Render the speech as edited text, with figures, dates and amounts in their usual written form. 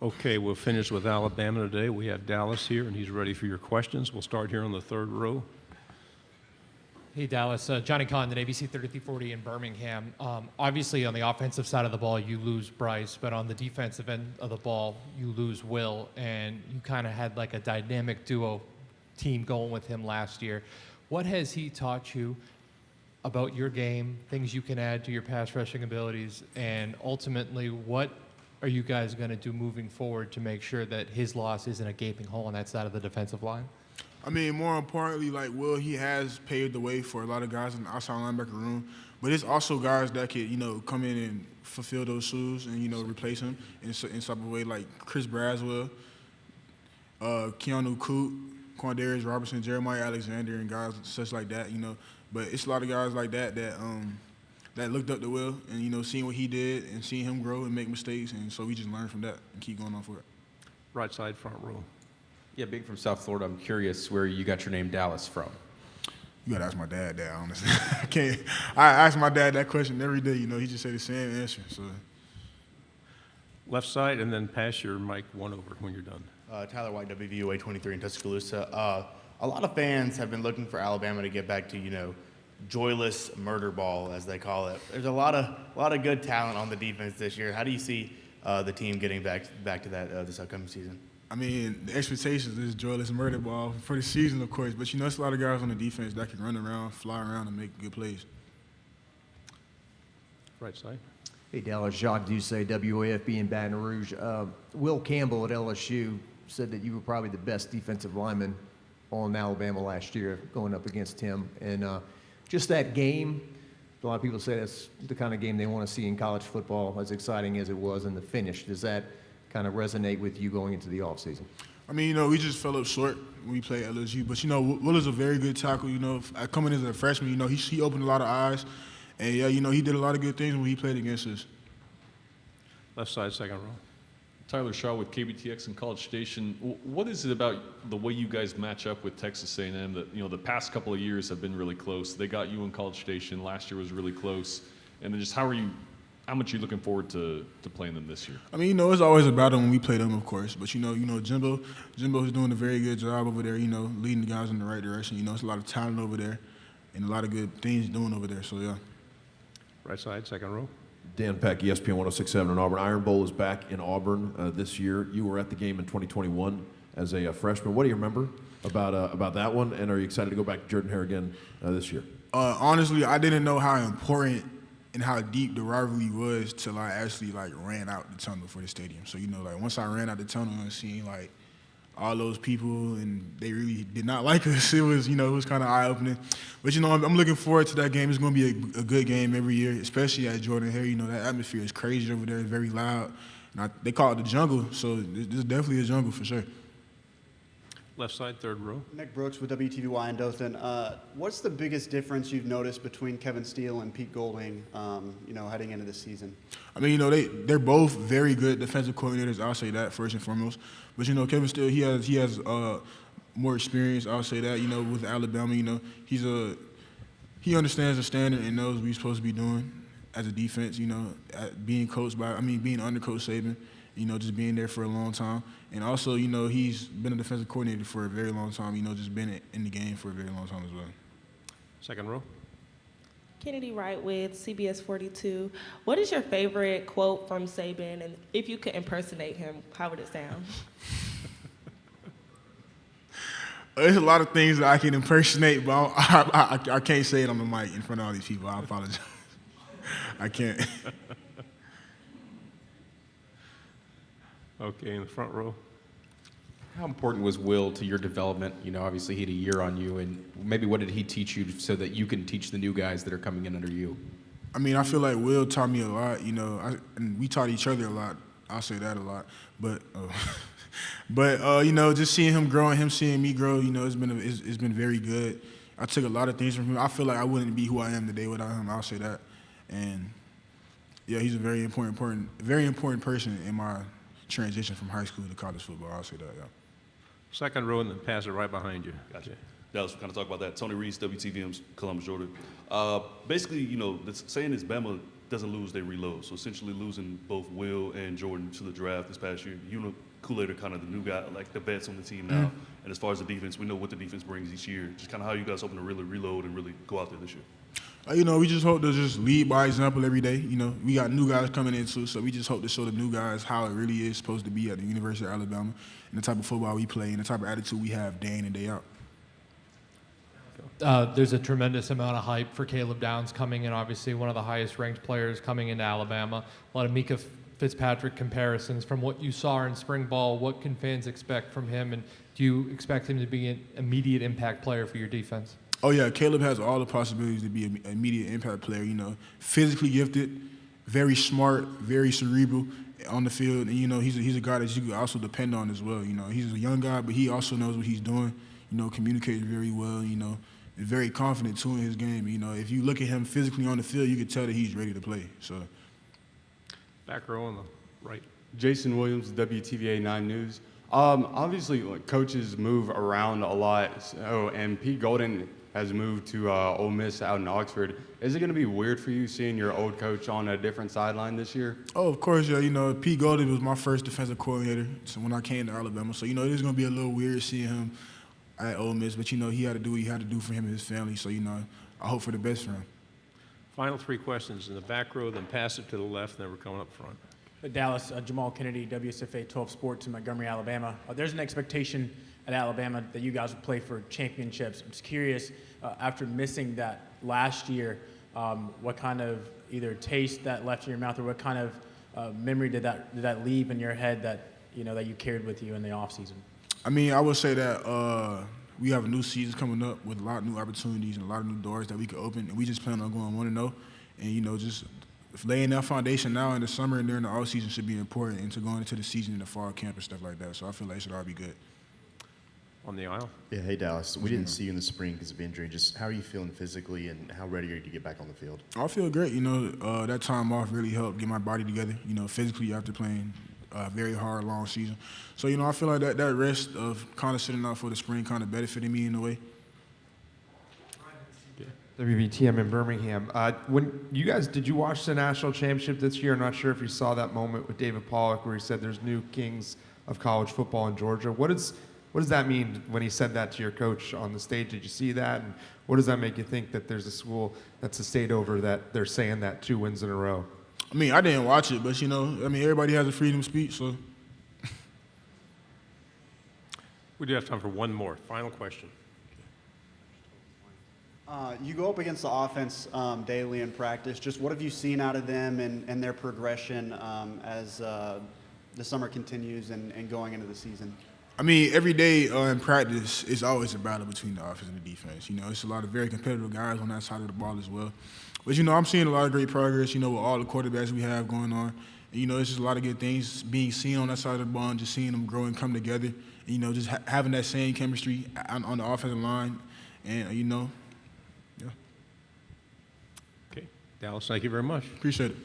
Okay, we'll finish with Alabama today. We have Dallas here, and he's ready for your questions. We'll start here on the third row. Hey, Dallas. Johnny Condon, ABC 3340 in Birmingham. Obviously, on the offensive side of the ball, you lose Bryce, but on the defensive end of the ball, you lose Will, and you kind of had like a dynamic duo team going with him last year. What has he taught you about your game, things you can add to your pass rushing abilities, and ultimately, what are you guys going to do moving forward to make sure that his loss isn't a gaping hole on that side of the defensive line? I mean, more importantly, like Will, he has paved the way for a lot of guys in the outside linebacker room. But it's also guys that could, come in and fulfill those shoes and, replace him in some type of way, like Chris Braswell, Keanu Coote, Quandarius Robertson, Jeremiah Alexander, and guys such like that, But it's a lot of guys like that that looked up to Will and, seeing what he did and seeing him grow and make mistakes. And so we just learned from that and keep going on for it. Right side, front row. Yeah, being from South Florida, I'm curious where you got your name Dallas from. You gotta ask my dad that, honestly. I ask my dad that question every day, he just say the same answer. So Left side, and then pass your mic one over when you're done. Tyler White, WVUA 23 in Tuscaloosa. A lot of fans have been looking for Alabama to get back to, joyless murder ball, as they call it. There's a lot of good talent on the defense this year. How do you see the team getting back to that this upcoming season? I mean, the expectations is joyless murder ball for the season, of course. But it's a lot of guys on the defense that can run around, fly around, and make good plays. Right side. Hey, Dallas, Jacques Doucet, WAFB in Baton Rouge. Will Campbell at LSU said that you were probably the best defensive lineman on Alabama last year, going up against him. And just that game, a lot of people say that's the kind of game they want to see in college football, as exciting as it was in the finish. Does that kind of resonate with you going into the offseason? I mean, we just fell up short when we played LSU. But, Will is a very good tackle. Coming as a freshman, he opened a lot of eyes. And, yeah, he did a lot of good things when he played against us. Left side, second row. Tyler Shaw with KBTX in College Station. What is it about the way you guys match up with Texas A&M that, the past couple of years have been really close? They got you in College Station. Last year was really close. And then just how much are you looking forward to playing them this year? I mean, it's always a battle when we play them, of course. But, Jimbo's doing a very good job over there, leading the guys in the right direction. It's a lot of talent over there and a lot of good things doing over there. So, yeah. Right side, second row. Dan Peck, ESPN 1067 in Auburn. Iron Bowl is back in Auburn this year. You were at the game in 2021 as a freshman. What do you remember about that one? And are you excited to go back to Jordan-Hare again this year? Honestly, I didn't know how important and how deep the rivalry was till I actually ran out the tunnel for the stadium. So once I ran out the tunnel and seen all those people and they really did not like us, it was it was kind of eye opening. But I'm looking forward to that game. It's going to be a good game every year, especially at Jordan-Hare. That atmosphere is crazy over there. It's very loud. And they call it the jungle, so this is definitely a jungle for sure. Left side, third row. Nick Brooks with WTVY in Dothan. What's the biggest difference you've noticed between Kevin Steele and Pete Golding, heading into this season? I mean, they're both very good defensive coordinators. I'll say that first and foremost. But Kevin Steele, he has more experience. I'll say that. With Alabama, he understands the standard and knows what he's supposed to be doing as a defense. Being under Coach Saban. Just being there for a long time. And also, he's been a defensive coordinator for a very long time, just been in the game for a very long time as well. Second row. Kennedy Wright with CBS 42. What is your favorite quote from Saban? And if you could impersonate him, how would it sound? There's a lot of things that I can impersonate, but I can't say it on the mic in front of all these people. I apologize. I can't. Okay, in the front row. How important was Will to your development? Obviously he had a year on you, and maybe what did he teach you so that you can teach the new guys that are coming in under you? I mean, I feel like Will taught me a lot, and we taught each other a lot. I'll say that a lot. But, just seeing him grow and him seeing me grow, it's been very good. I took a lot of things from him. I feel like I wouldn't be who I am today without him. I'll say that. And, yeah, he's a very important person in my transition from high school to college football. I'll say that, yeah. Second row, and then pass it right behind you. Gotcha. Dallas, we'll kind of talk about that. Tony Reese, WTVM's Columbus, Georgia. Basically, the saying is Bama doesn't lose, they reload. So essentially losing both Will and Jordan to the draft this past year, you know, Kool-Aid are kind of the new guy, like the vets on the team now. And as far as the defense, we know what the defense brings each year. Just kind of how you guys hoping to really reload and really go out there this year. You know, we just hope to just lead by example every day. You know, we got new guys coming in too, so we just hope to show the new guys how it really is supposed to be at the University of Alabama and the type of football we play and the type of attitude we have day in and day out. There's a tremendous amount of hype for Caleb Downs coming in, obviously one of the highest ranked players coming into Alabama. A lot of Mika Fitzpatrick comparisons. From what you saw in spring ball, what can fans expect from him, and do you expect him to be an immediate impact player for your defense? Oh, yeah, Caleb has all the possibilities to be an immediate impact player, you know, physically gifted, very smart, very cerebral on the field. And, you know, he's a guy that you can also depend on as well. You know, he's a young guy, but he also knows what he's doing, you know, communicates very well, you know, is very confident, too, in his game. You know, if you look at him physically on the field, you can tell that he's ready to play. So, Back row on the right. Jason Williams, WTVA 9 News. Obviously, like, coaches move around a lot, and Pete Golden has moved to Ole Miss out in Oxford. Is it going to be weird for you seeing your old coach on a different sideline this year? Oh, of course, yeah. You know, Pete Golden was my first defensive coordinator when I came to Alabama. So, you know, it is going to be a little weird seeing him at Ole Miss, but, you know, he had to do what he had to do for him and his family. So, you know, I hope for the best for him. Final three questions in the back row, then pass it to the left, and then we're coming up front. Dallas, Jamal Kennedy, WSFA 12 Sports in Montgomery, Alabama. There's an expectation at Alabama that you guys will play for championships. I'm just curious, after missing that last year, what kind of either taste that left in your mouth, or what kind of memory did that leave in your head that that you carried with you in the offseason? I mean, I would say that we have a new season coming up with a lot of new opportunities and a lot of new doors that we could open, and we just plan on going 1-0, and you know, just laying that foundation now in the summer and during the off season should be important into going into the season in the fall camp and stuff like that. So I feel like it should all be good. On the aisle. Yeah, hey Dallas. We didn't see you in the spring because of injury. Just how are you feeling physically, and how ready are you to get back on the field? I feel great. You know, that time off really helped get my body together. You know, physically after playing a very hard, long season. So you know, I feel like that rest of kind of sitting out for the spring kind of benefited me in a way. WBTM in Birmingham. When you guys, did you watch the national championship this year? I'm not sure if you saw that moment with David Pollock where he said there's new kings of college football in Georgia. What does that mean when he said that to your coach on the stage? Did you see that? And what does that make you think that there's a school that's a state over that they're saying that 2 wins in a row? I mean, I didn't watch it, but you know, I mean, everybody has a freedom of speech, so. We do have time for one more. Final question. You go up against the offense daily in practice. Just what have you seen out of them and their progression as the summer continues and going into the season? I mean, every day in practice, it's always a battle between the offense and the defense. You know, it's a lot of very competitive guys on that side of the ball as well. But, you know, I'm seeing a lot of great progress, you know, with all the quarterbacks we have going on. And, you know, it's just a lot of good things being seen on that side of the ball and just seeing them grow and come together. And, you know, just having that same chemistry on the offensive line. And, you know, yeah. Okay. Dallas, thank you very much. Appreciate it.